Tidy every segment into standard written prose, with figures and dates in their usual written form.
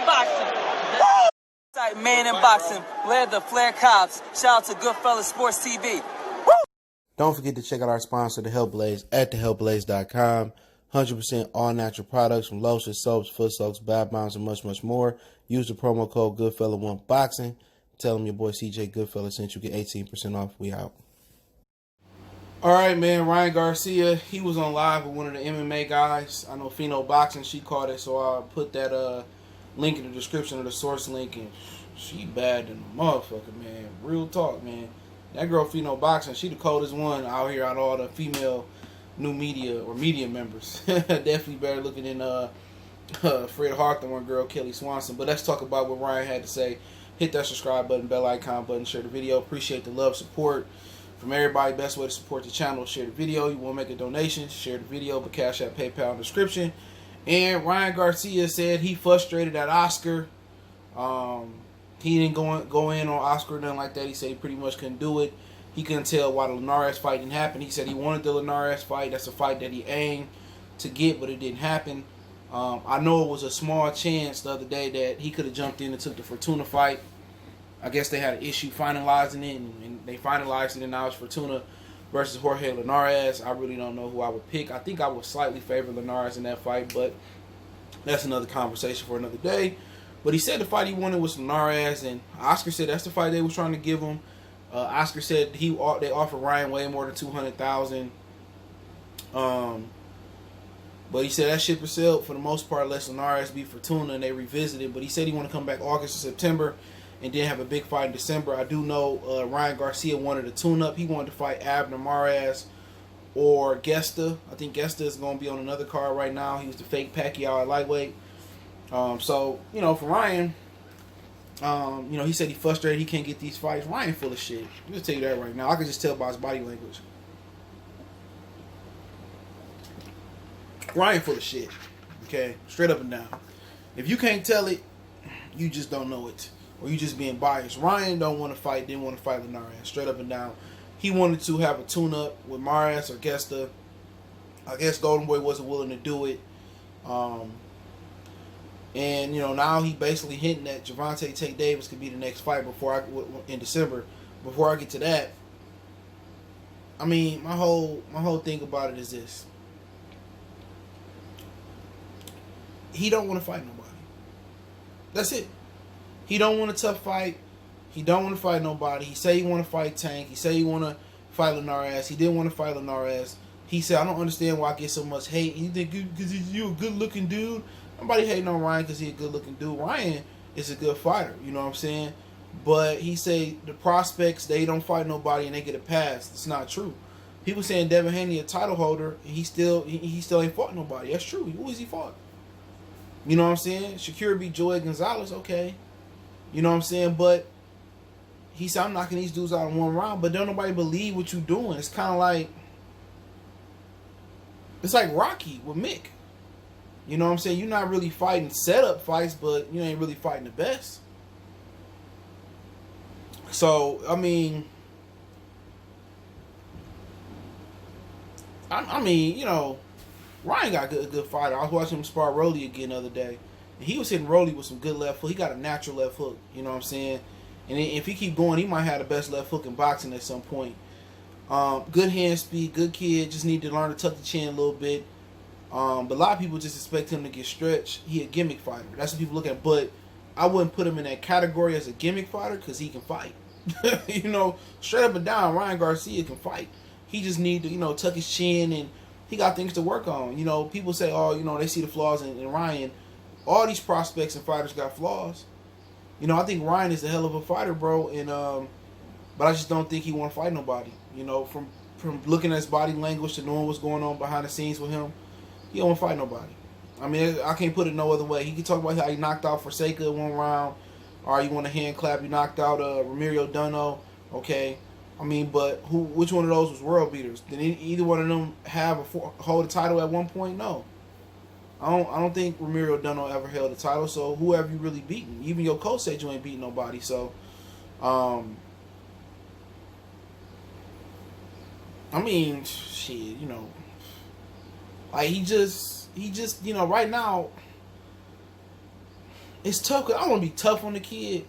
boxing. Man in boxing, led the Flair Cops. Shout out to Goodfellas Sports TV. Woo! Don't forget to check out our sponsor, The Health Blaze, at thehealthblaze.com. 100% all natural products from lotions, soaps, foot soaks, bath bombs, and much, much more. Use the promo code Goodfella1Boxing. Tell them your boy CJ Goodfella sent you, get 18% off. We out. All right, man. Ryan Garcia, he was on live with one of the MMA guys. I know Pheno Boxing, she caught it, so I'll put that link in the description of the source link. And she bad than a motherfucker, man. Real talk, man. That girl Pheno Boxing, she the coldest one out here out of all the female new media or media members. Definitely better looking than Fred Hawk, one girl, Kelly Swanson. But let's talk about what Ryan had to say. Hit that subscribe button, bell icon button, share the video. Appreciate the love, support from everybody. Best way to support the channel, share the video. You want to make a donation, share the video, but Cash App, PayPal in the description. And Ryan Garcia said he frustrated at Oscar. He didn't go in on Oscar or nothing like that. He said he pretty much couldn't do it. He couldn't tell why the Linares fight didn't happen. He said he wanted the Linares fight. That's a fight that he aimed to get, but it didn't happen. I know it was a small chance the other day that he could have jumped in and took the Fortuna fight. I guess they had an issue finalizing it, and they finalized it, and now it's Fortuna versus Jorge Linares. I really don't know who I would pick. I think I would slightly favor Linares in that fight, but that's another conversation for another day. But he said the fight he wanted was Linares, and Oscar said that's the fight they was trying to give him. Oscar said they offered Ryan way more than $200,000. But he said that ship is sailed for the most part, unless Linares beat Fortuna and they revisited. But he said he want to come back August or September and then have a big fight in December. I do know Ryan Garcia wanted a tune-up. He wanted to fight Abner Mares or Gesta. I think Gesta is going to be on another card right now. He was the fake Pacquiao at lightweight. So, you know, for Ryan, you know, he said he frustrated. He can't get these fights. Ryan full of shit. I'm just tell you that right now. I can just tell by his body language. Ryan full of shit. Okay? Straight up and down. If you can't tell it, you just don't know it. Or you just being biased. Ryan don't want to fight, didn't want to fight Linares. Straight up and down. He wanted to have a tune-up with Mares or Gesta. I guess Golden Boy wasn't willing to do it. And, you know, now he basically hinting that Gervonta Tate Davis could be the next fight in December. Before I get to that, I mean, my whole thing about it is this. He don't want to fight nobody. That's it. He don't want a tough fight. He don't want to fight nobody. He said he want to fight Tank. He said he want to fight Linares. He didn't want to fight Linares. He said, I don't understand why I get so much hate. You think because you a good-looking dude? Nobody hating on Ryan because he's a good-looking dude. Ryan is a good fighter. You know what I'm saying? But he say the prospects, they don't fight nobody and they get a pass. It's not true. People saying Devin Haney a title holder, he still ain't fought nobody. That's true. Who has he fought? You know what I'm saying? Shakira beat Joey Gonzalez, okay. You know what I'm saying? But he said, I'm knocking these dudes out in one round, but don't nobody believe what you doing. It's kind of like, it's like Rocky with Mick. You know what I'm saying? You're not really fighting setup fights, but you ain't really fighting the best. So, I mean, you know, Ryan got a good fighter. I was watching him spar Rolly again the other day. And he was hitting Rolly with some good left hook. He got a natural left hook. You know what I'm saying? And if he keep going, he might have the best left hook in boxing at some point. Good hand speed, good kid. Just need to learn to tuck the chin a little bit. But a lot of people just expect him to get stretched. He a gimmick fighter. That's what people look at. But I wouldn't put him in that category as a gimmick fighter because he can fight. You know, straight up and down, Ryan Garcia can fight. He just need to, you know, tuck his chin, and he got things to work on. You know, people say, oh, you know, they see the flaws in Ryan. All these prospects and fighters got flaws. You know, I think Ryan is a hell of a fighter, bro. And but I just don't think he want to fight nobody. You know, from looking at his body language to knowing what's going on behind the scenes with him, he don't want to fight nobody. I mean, I can't put it no other way. He can talk about how he knocked out Forsaken in one round, or you want a hand clap, you knocked out Romerio Dunno. Okay, I mean, but which one of those was world beaters? Did either one of them hold a title at one point? No. I don't think Romerio Dunno ever held a title. So who have you really beaten? Even your coach said you ain't beating nobody. So, I mean, shit, you know, like he just, you know, right now, it's tough. 'Cause I don't want to be tough on the kid,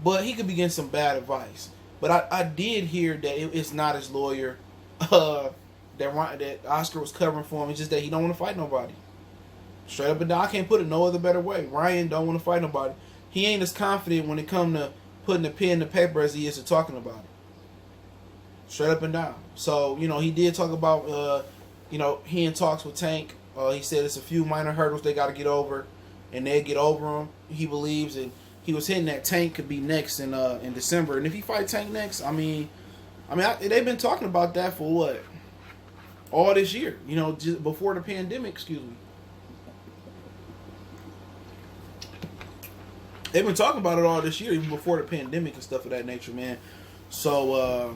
but he could be getting some bad advice. But I did hear that it's not his lawyer that Oscar was covering for him. It's just that he don't want to fight nobody. Straight up and down. I can't put it no other better way. Ryan don't want to fight nobody. He ain't as confident when it come to putting the pen to paper as he is to talking about it. Straight up and down. So, he did talk about, he in talks with Tank. He said it's a few minor hurdles they got to get over, and they'll get over them, he believes. And he was hinting that Tank could be next in December. And if he fight Tank next, they've been talking about that for what? All this year. Just before the pandemic, excuse me. They've been talking about it all this year, even before the pandemic and stuff of that nature, man. So,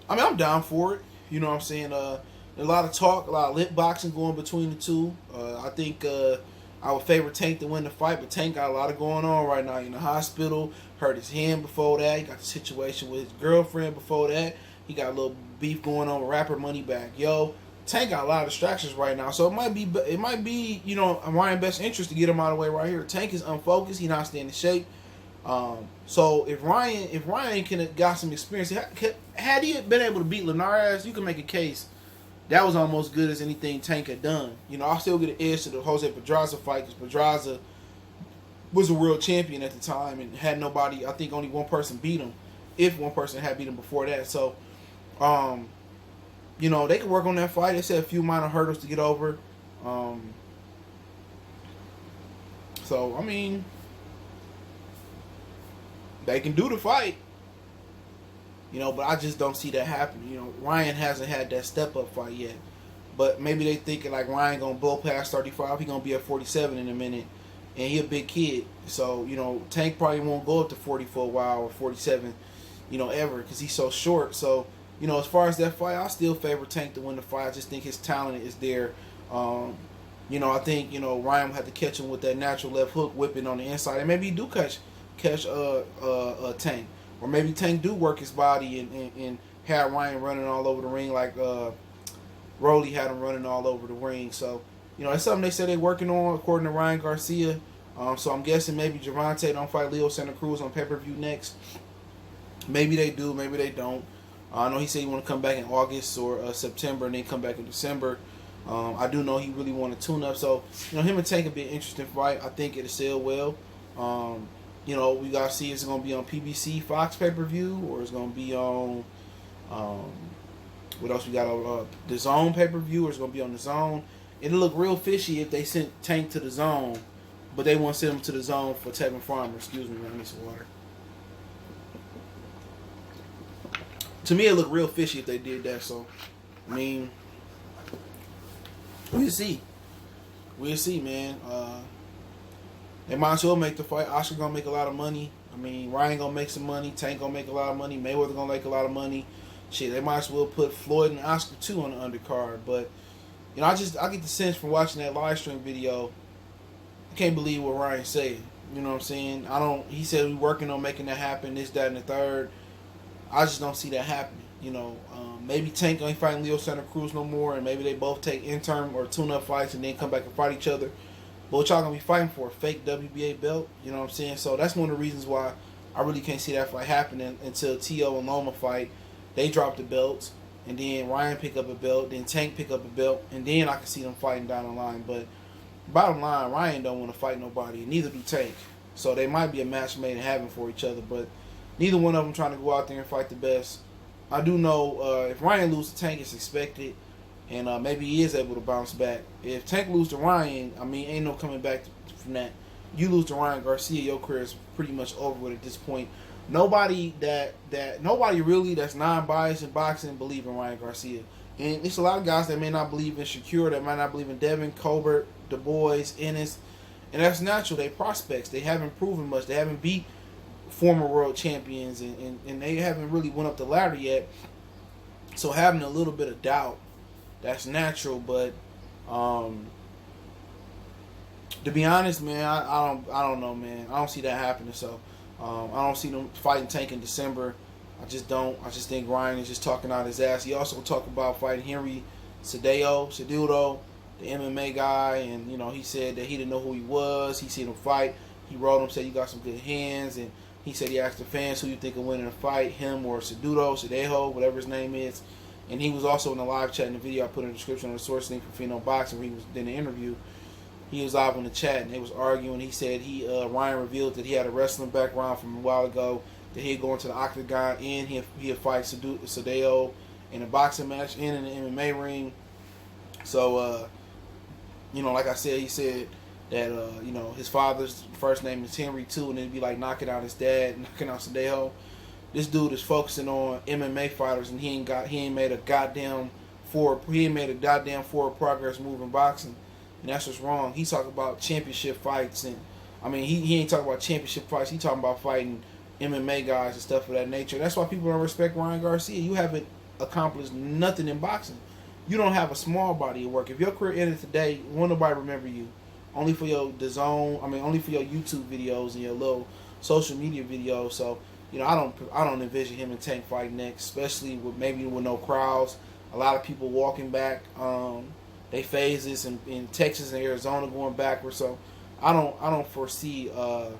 I'm down for it. You know what I'm saying? A lot of talk, a lot of lip boxing going between the two. I think I would favor Tank to win the fight, but Tank got a lot of going on right now. In the hospital, hurt his hand before that. He got the situation with his girlfriend before that. He got a little beef going on with rapper Moneybagg Yo. Tank got a lot of distractions right now, so it might be Ryan's best interest to get him out of the way right here. Tank is unfocused; he not staying in shape. So if Ryan can have got some experience, had he been able to beat Linares, you can make a case that was almost good as anything Tank had done. I still get an edge to the Jose Pedraza fight because Pedraza was a world champion at the time and had nobody. I think only one person beat him, if one person had beat him before that. So, they could work on that fight. They said a few minor hurdles to get over. They can do the fight. But I just don't see that happening. Ryan hasn't had that step-up fight yet. But maybe they thinking like Ryan going to blow past 35. He going to be at 47 in a minute. And he a big kid. So, Tank probably won't go up to 40 for a while or 47, ever because he's so short. So, as far as that fight, I still favor Tank to win the fight. I just think his talent is there. I think, Ryan will have to catch him with that natural left hook whipping on the inside. And maybe he do catch Tank. Or maybe Tank do work his body and have Ryan running all over the ring like Rolly had him running all over the ring. So, it's something they said they're working on according to Ryan Garcia. So I'm guessing maybe Gervonta don't fight Leo Santa Cruz on pay-per-view next. Maybe they do, maybe they don't. I know he said he want to come back in August or September and then come back in December. I do know he really want to tune up. So, him and Tank will be an interesting fight. I think it'll sell well. We got to see if it's going to be on PBC, Fox pay-per-view, or it's going to be on, what else we got, the DAZN pay-per-view, or it's going to be on the DAZN. It'll look real fishy if they sent Tank to the DAZN, but they won't send him to the DAZN for Tevin Farmer. Excuse me, I need some water. To me, it looked real fishy if they did that, so, we'll see. We'll see, man. They might as well make the fight. Oscar gonna make a lot of money. Ryan gonna make some money. Tank gonna make a lot of money. Mayweather gonna make a lot of money. Shit, they might as well put Floyd and Oscar too on the undercard. But I get the sense from watching that live stream video, I can't believe what Ryan said. You know what I'm saying? He said we working on making that happen. This, that, and the third. I just don't see that happening. Maybe Tank ain't fighting Leo Santa Cruz no more, and maybe they both take interim or tune-up fights and then come back and fight each other. But what y'all gonna be fighting for? A fake WBA belt? You know what I'm saying? So that's one of the reasons why I really can't see that fight happening until T.O. and Loma fight. They drop the belts, and then Ryan pick up a belt, then Tank pick up a belt, and then I can see them fighting down the line. But bottom line, Ryan don't want to fight nobody, and neither do Tank. So they might be a match made in heaven for each other, but neither one of them trying to go out there and fight the best. I do know if Ryan loses to Tank, it's expected. And maybe he is able to bounce back. If Tank loses to Ryan, ain't no coming back from that. You lose to Ryan Garcia, your career is pretty much over with at this point. Nobody nobody really that's non-biased in boxing believe in Ryan Garcia. And there's a lot of guys that may not believe in Shakur, that might not believe in Devin, Colbert, Du Bois, Ennis. And that's natural. They prospects. They haven't proven much. They haven't beat former world champions, and they haven't really went up the ladder yet. So having a little bit of doubt, that's natural. But to be honest, man, I don't know, man. I don't see that happening. So I don't see them fighting Tank in December. I just don't. I just think Ryan is just talking out his ass. He also talked about fighting Henry Cejudo, the MMA guy, and he said that he didn't know who he was. He seen him fight. he wrote him, said you got some good hands, and he said he asked the fans who you think will win in a fight, him or Cedejo, whatever his name is. And he was also in the live chat in the video I put in the description on the source link for Pheno Boxing, where he was in the interview. He was live on the chat and they was arguing. He said Ryan revealed that he had a wrestling background from a while ago, that he'd go into the octagon and he'd fight Cedejo in a boxing match and in the MMA ring. So, like I said, he said that, his father's first name is Henry too, and it'd be like knocking out his dad, knocking out Cedejo. This dude is focusing on MMA fighters, and he ain't made a goddamn forward progress move in boxing, and that's what's wrong. He talking about championship fights, and I mean he ain't talking about championship fights. He talking about fighting MMA guys and stuff of that nature. That's why people don't respect Ryan Garcia. You haven't accomplished nothing in boxing. You don't have a small body of work. If your career ended today, won't nobody remember you. Only for your DAZN, only for your YouTube videos and your little social media videos. So, I don't envision him and Tank fight next, especially with no crowds. A lot of people walking back. They phases in Texas and Arizona going backwards. So, I don't foresee that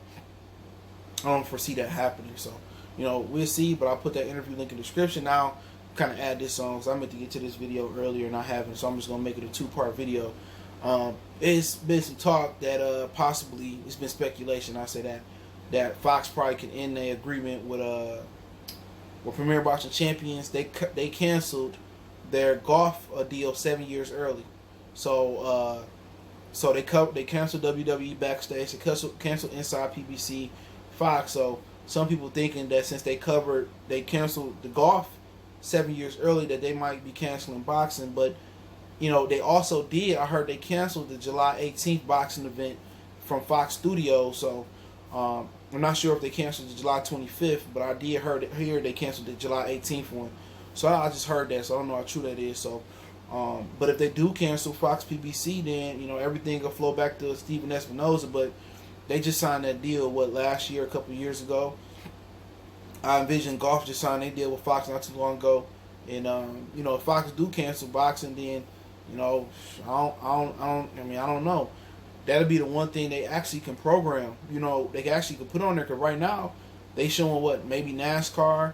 happening. So, we'll see. But I'll put that interview link in the description. Now, kind of add this on because I meant to get to this video earlier and I haven't. So I'm just gonna make it a 2-part video. It's been some talk that possibly, it's been speculation, I say that Fox probably can end their agreement with Premier Boxing Champions. They canceled their golf deal 7 years early. So they canceled WWE Backstage. They canceled Inside PBC Fox. So some people thinking that since they canceled the golf 7 years early, that they might be canceling boxing. But they also did. I heard they canceled the July 18th boxing event from Fox Studios. So I'm not sure if they canceled the July 25th, but I did hear they canceled the July 18th one. So I just heard that. So I don't know how true that is. So, but if they do cancel Fox PBC, then everything will flow back to Stephen Espinoza. But they just signed that deal last year, a couple of years ago. I envision golf just signed a deal with Fox not too long ago, and if Fox do cancel boxing, then I don't know. That'll be the one thing they actually can program. They actually can put on there. Cause right now they showing maybe NASCAR.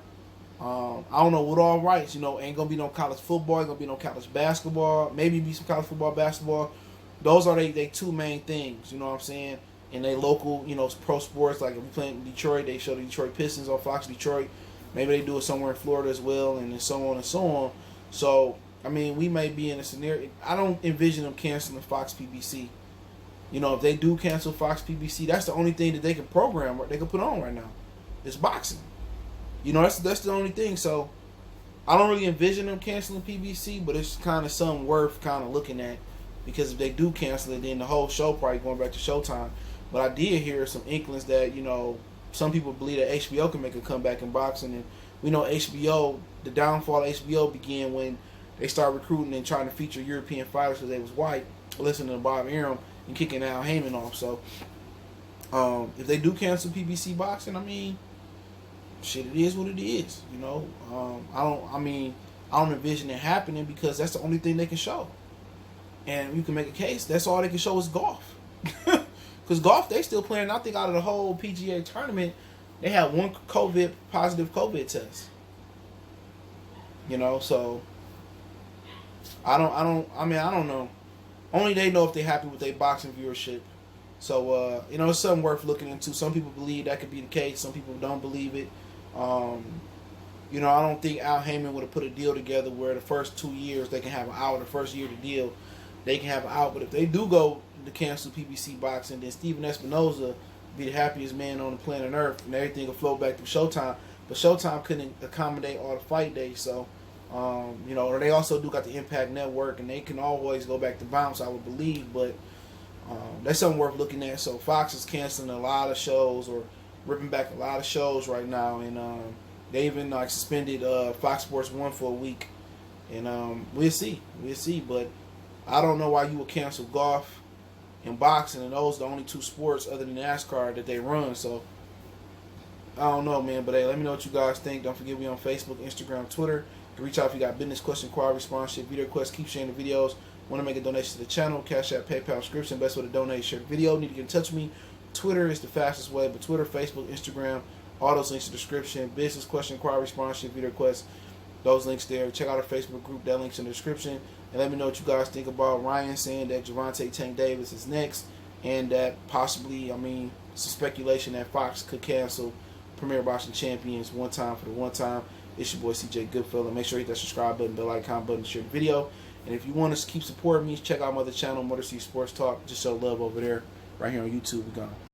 I don't know what all rights. Ain't gonna be no college football. Ain't gonna be no college basketball. Maybe be some college football, basketball. Those are they two main things. You know what I'm saying? And they local, pro sports, like if we play in Detroit, they show the Detroit Pistons on Fox Detroit. Maybe they do it somewhere in Florida as well, and so on and so on. So, we may be in a scenario. I don't envision them canceling Fox PBC. If they do cancel Fox PBC, that's the only thing that they can program, they can put on right now. It's boxing. That's the only thing. So, I don't really envision them canceling PBC, but it's kind of something worth kind of looking at. Because if they do cancel it, then the whole show probably going back to Showtime. But I did hear some inklings that, some people believe that HBO can make a comeback in boxing. And we know the downfall of HBO began when they started recruiting and trying to feature European fighters because they was white, listening to Bob Arum and kicking Al Heyman off. So, if they do cancel PBC boxing, shit, it is what it is. I don't envision it happening because that's the only thing they can show. And you can make a case, that's all they can show is golf. Because golf, they still playing. I think out of the whole PGA tournament, they had one positive COVID test. So I don't know. Only they know if they're happy with their boxing viewership. So it's something worth looking into. Some people believe that could be the case. Some people don't believe it. I don't think Al Heyman would have put a deal together where the first 2 years they can have an out. The first year of the deal, they can have an out. But if they do go to cancel PBC boxing, then Stephen Espinoza be the happiest man on the planet Earth, and everything will flow back to Showtime. But Showtime couldn't accommodate all the fight days, so they also do got the Impact Network, and they can always go back to bounce, I would believe. But that's something worth looking at. So Fox is canceling a lot of shows or ripping back a lot of shows right now, and they even suspended Fox Sports 1 for a week, and we'll see. But I don't know why you would cancel golf and boxing, and those are the only two sports other than NASCAR that they run. So I don't know, man. But hey, let me know what you guys think. Don't forget me on Facebook, Instagram, Twitter. You can reach out if you got business question, inquiry, response, shit, video requests. Keep sharing the videos. Want to make a donation to the channel? Cash App, PayPal, subscription. Best way to donate, share the video. Need to get in touch with me? Twitter is the fastest way, but Twitter, Facebook, Instagram, all those links in the description. Business question, inquiry, sponsorship, video requests, those links there. Check out our Facebook group, that link's in the description. And let me know what you guys think about Ryan saying that Gervonta Tank Davis is next, and that possibly, some speculation that Fox could cancel Premier Boxing Champions one time for the one time. It's your boy CJ Goodfella. Make sure you hit that subscribe button, bell icon button, share the video. And if you want to keep supporting me, check out my other channel, Motor City Sports Talk. Just show love over there, right here on YouTube. We're gone.